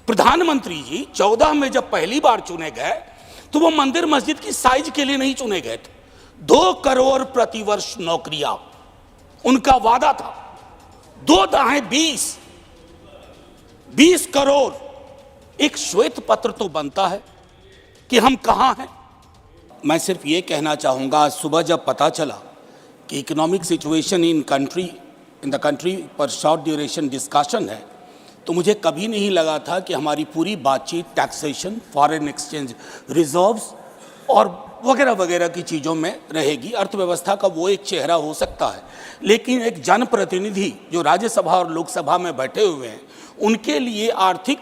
प्रधानमंत्री जी 14 में जब पहली बार चुने गए तो वो मंदिर मस्जिद की साइज के लिए नहीं चुने गए थे। 2 करोड़ प्रतिवर्ष नौकरियां उनका वादा था। 2 दाएं 20 करोड़। एक श्वेत पत्र तो बनता है कि हम कहां हैं। मैं सिर्फ ये कहना चाहूंगा, आज सुबह जब पता चला कि economic situation in the country पर शॉर्ट ड्यूरेशन डिस्कशन है, तो मुझे कभी नहीं लगा था कि हमारी पूरी बातचीत टैक्सेशन, फॉरेन एक्सचेंज रिजर्व्स और वगैरह वगैरह की चीज़ों में रहेगी। अर्थव्यवस्था का वो एक चेहरा हो सकता है, लेकिन एक जनप्रतिनिधि जो राज्यसभा और लोकसभा में बैठे हुए हैं, उनके लिए आर्थिक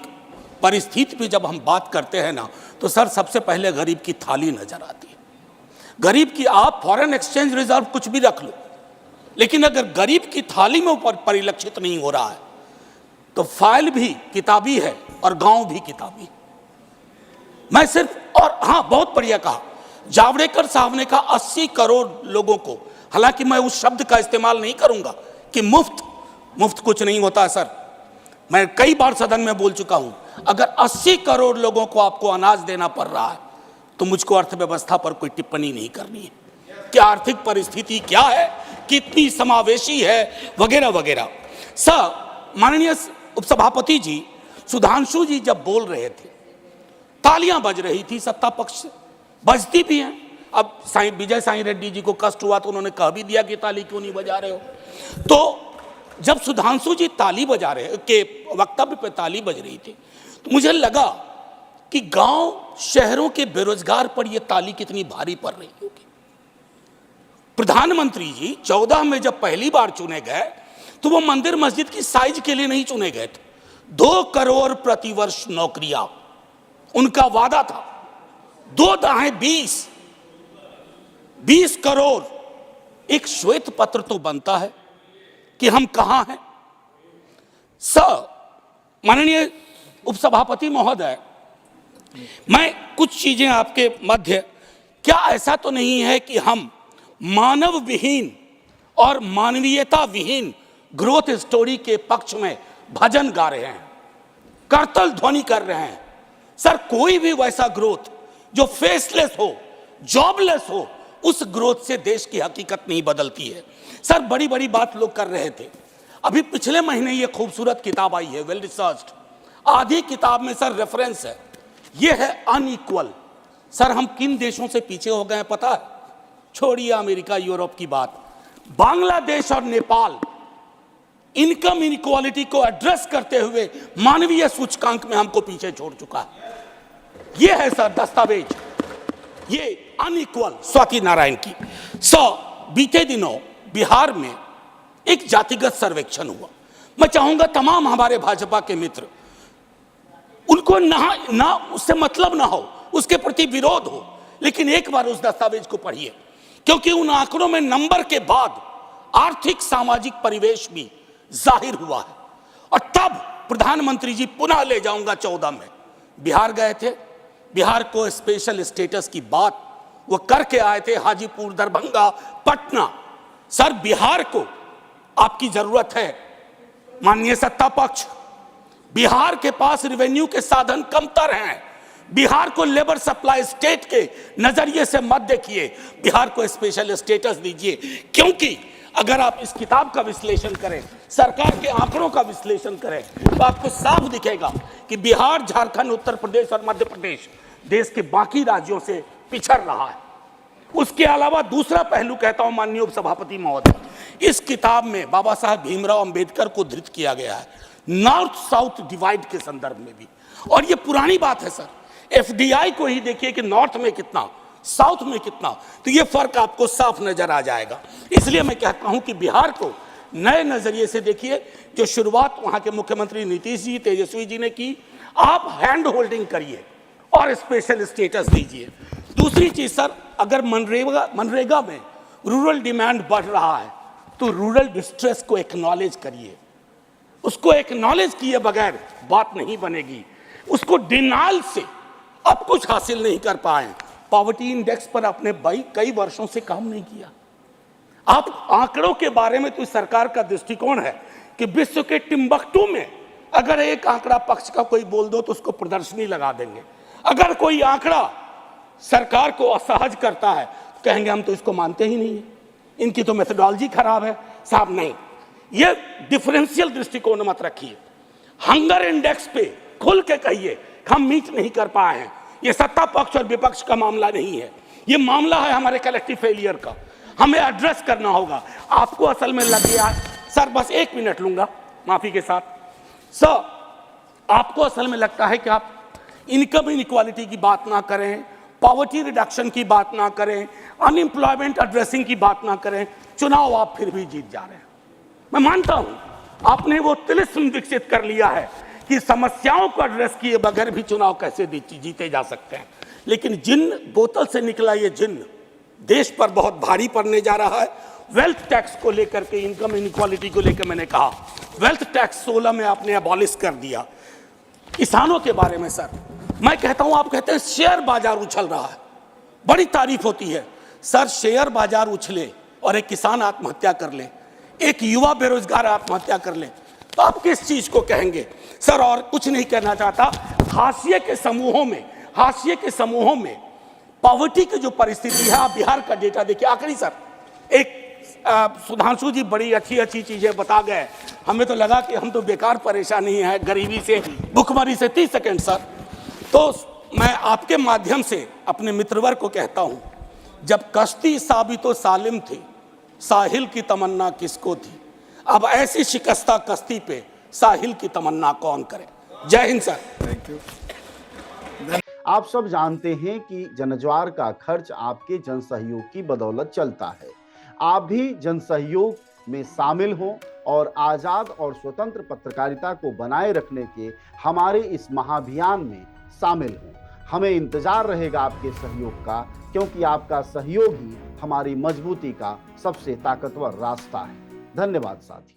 परिस्थिति पे जब हम बात करते हैं ना, तो सर सबसे पहले गरीब की थाली नजर आती है। गरीब की, आप फॉरेन एक्सचेंज रिजर्व कुछ भी रख लो, लेकिन अगर गरीब की थाली में ऊपर परिलक्षित नहीं हो रहा है तो फाइल भी किताबी है और गांव भी किताबी। मैं सिर्फ, और हाँ बहुत बढ़िया कहा जावड़ेकर साहब ने कहा 80 करोड़ लोगों को, हालांकि मैं उस शब्द का इस्तेमाल नहीं करूंगा कि मुफ्त कुछ नहीं होता है सर। मैं कई बार सदन में बोल चुका हूं, अगर 80 करोड़ लोगों को आपको अनाज देना पड़ रहा है तो मुझको अर्थव्यवस्था पर कोई टिप्पणी नहीं करनी है कि आर्थिक परिस्थिति क्या है, कितनी समावेशी है, वगैरह वगैरह। सर, माननीय उपसभापति जी, सुधांशु जी जब बोल रहे थे तालियां बज रही थी सत्ता पक्ष से, बजती भी हैं। अब विजय साई रेड्डी जी को कष्ट हुआ तो उन्होंने कह भी दिया कि ताली क्यों नहीं बजा रहे हो। तो जब सुधांशु जी ताली बजा रहे के वक्तव्य पे ताली बज रही थी तो मुझे लगा कि गांव शहरों के बेरोजगार पर यह ताली कितनी भारी पड़ रही होगी। प्रधानमंत्री जी 14 में जब पहली बार चुने गए तो वो मंदिर मस्जिद की साइज के लिए नहीं चुने गए थे। 2 करोड़ प्रतिवर्ष नौकरियां उनका वादा था। 2 दाएं 20 करोड़। एक श्वेत पत्र तो बनता है कि हम कहां हैं। सर, माननीय उपसभापति महोदय, मैं कुछ चीजें आपके मध्य, क्या ऐसा तो नहीं है कि हम मानव विहीन और मानवीयता विहीन ग्रोथ स्टोरी के पक्ष में भजन गा रहे हैं, करतल ध्वनि कर रहे हैं। सर, कोई भी वैसा ग्रोथ जो फेसलेस हो, जॉबलेस हो, उस ग्रोथ से देश की हकीकत नहीं बदलती है। सर, बड़ी बड़ी बात लोग कर रहे थे। अभी पिछले महीने ये खूबसूरत किताब आई है, वेल रिसर्च्ड। आधी किताब में सर रेफरेंस है, ये है अनइक्वल। सर, हम किन देशों से पीछे हो गए हैं पता है? छोड़िए अमेरिका यूरोप की बात, बांग्लादेश और नेपाल इनकम इनइक्वालिटी को एड्रेस करते हुए मानवीय सूचकांक में हमको पीछे छोड़ चुका है। ये है सर दस्तावेज, ये अनइक्वल स्वाति नारायण की। बीते दिनों बिहार में एक जातिगत सर्वेक्षण हुआ। मैं चाहूंगा तमाम हमारे भाजपा के मित्र, उनको ना उससे मतलब ना हो, उसके प्रति विरोध हो, लेकिन एक बार उस दस्तावेज को पढ़िए, क्योंकि उन आंकड़ों में नंबर के बाद आर्थिक सामाजिक परिवेश भी जाहिर हुआ है। और तब प्रधानमंत्री जी, पुनः ले जाऊंगा 14 में बिहार गए थे, बिहार को स्पेशल स्टेटस की बात वो करके आए थे, हाजीपुर, दरभंगा, पटना। सर, बिहार को आपकी जरूरत है माननीय सत्ता पक्ष। बिहार के पास रेवेन्यू के साधन कमतर हैं। बिहार को लेबर सप्लाई स्टेट के नजरिए से मत देखिए, बिहार को स्पेशल स्टेटस दीजिए। क्योंकि अगर आप इस किताब का विश्लेषण करें, सरकार के आंकड़ों का विश्लेषण करें, तो आपको साफ दिखेगा कि बिहार, झारखंड, उत्तर प्रदेश और मध्य प्रदेश देश के बाकी राज्यों से पिछड़ रहा है। उसके अलावा दूसरा पहलू कहता हूं माननीय उपसभापति महोदय, इस किताब में बाबा साहब भीमराव अंबेडकर को धृत किया गया है, नॉर्थ साउथ डिवाइड के संदर्भ में भी। और ये पुरानी बात है सर, एफडीआई को ही देखिए कि नॉर्थ में कितना, साउथ में कितना, तो ये फर्क आपको साफ नजर आ जाएगा। इसलिए मैं कहता हूं कि बिहार को नए नजरिए से देखिए। जो शुरुआत वहां के मुख्यमंत्री नीतीश जी, तेजस्वी जी ने की, आप हैंड होल्डिंग करिए और स्पेशल स्टेटस दीजिए। दूसरी चीज सर, अगर मनरेगा में रूरल डिमांड बढ़ रहा है तो रूरल डिस्ट्रेस को एक्नॉलेज करिए। उसको एक्नॉलेज किए बगैर बात नहीं बनेगी। उसको डिनाइल से अब कुछ हासिल नहीं कर पाए। पॉवर्टी इंडेक्स पर आपने कई वर्षों से काम नहीं किया। आप आंकड़ों के बारे में तो सरकार का दृष्टिकोण है कि विश्व के टिम्बकटू में अगर एक आंकड़ा पक्ष का कोई बोल दो तो उसको प्रदर्शनी लगा देंगे। अगर कोई आंकड़ा सरकार को असहज करता है तो कहेंगे हम तो इसको मानते ही नहीं है, इनकी तो मेथोडोलॉजी खराब है। साहब नहीं, ये डिफरेंशियल दृष्टिकोण मत रखिए। हंगर इंडेक्स पे खुल के कहिए हम मीट नहीं कर पाए हैं। ये सत्ता पक्ष और विपक्ष का मामला नहीं है, ये मामला है हमारे कलेक्टिव फेलियर का। हमें एड्रेस करना होगा। आपको असल में लग गया सर, बस 1 मिनट लूंगा माफी के साथ। सर, आपको असल में लगता है कि आप इनकम इनइक्वालिटी की बात ना करें, पॉवर्टी रिडक्शन की बात ना करें, अनएम्प्लॉयमेंट एड्रेसिंग की बात ना करें, चुनाव आप फिर भी जीत जा रहे हैं। मैं मानता हूं आपने वो तिलिस्म विकसित कर लिया है कि समस्याओं को एड्रेस किए बगैर भी चुनाव कैसे जीते जा सकते हैं। लेकिन जिन बोतल से निकला ये जिन देश पर बहुत भारी पड़ने जा रहा है। वेल्थ टैक्स को लेकर के, इनकम इनइक्वालिटी को लेकर मैंने कहा वेल्थ टैक्स 16 में आपने अबॉलिश कर दिया। किसानों के बारे में सर मैं कहता हूं, आप कहते हैं शेयर बाजार उछल रहा है, बड़ी तारीफ होती है। सर, शेयर बाजार उछले और एक किसान आत्महत्या कर ले, एक युवा बेरोजगार आत्महत्या कर ले, तो आप किस चीज को कहेंगे सर? और कुछ नहीं कहना चाहता। हाशिए के समूहों में पॉवर्टी की जो परिस्थिति है, आप बिहार का डेटा देखिए। आखिरी सर, एक सुधांशु जी बड़ी अच्छी चीजें बता गए, हमें तो लगा कि हम तो बेकार परेशानी है गरीबी से, भुखमरी से। 30 सेकंड सर। तो मैं आपके माध्यम से अपने मित्रवर्ग को कहता हूं, जब कश्ती साबितो सालिम थी, साहिल की तमन्ना किसको थी? अब ऐसी शिकस्ता कश्ती पे साहिल की तमन्ना कौन करे? जय हिंद सर। Thank you. आप सब जानते हैं कि जनज्वार का खर्च आपके जनसहयोग की बदौलत चलता है। आप भी जनसहयोग में शामिल हों और आजाद और स्वतंत्र पत्रकारिता को बनाए रखने के हमारे इस महाअभियान में शामिल हों। हमें इंतजार रहेगा आपके सहयोग का, क्योंकि आपका सहयोग ही हमारी मजबूती का सबसे ताकतवर रास्ता है। धन्यवाद साथी।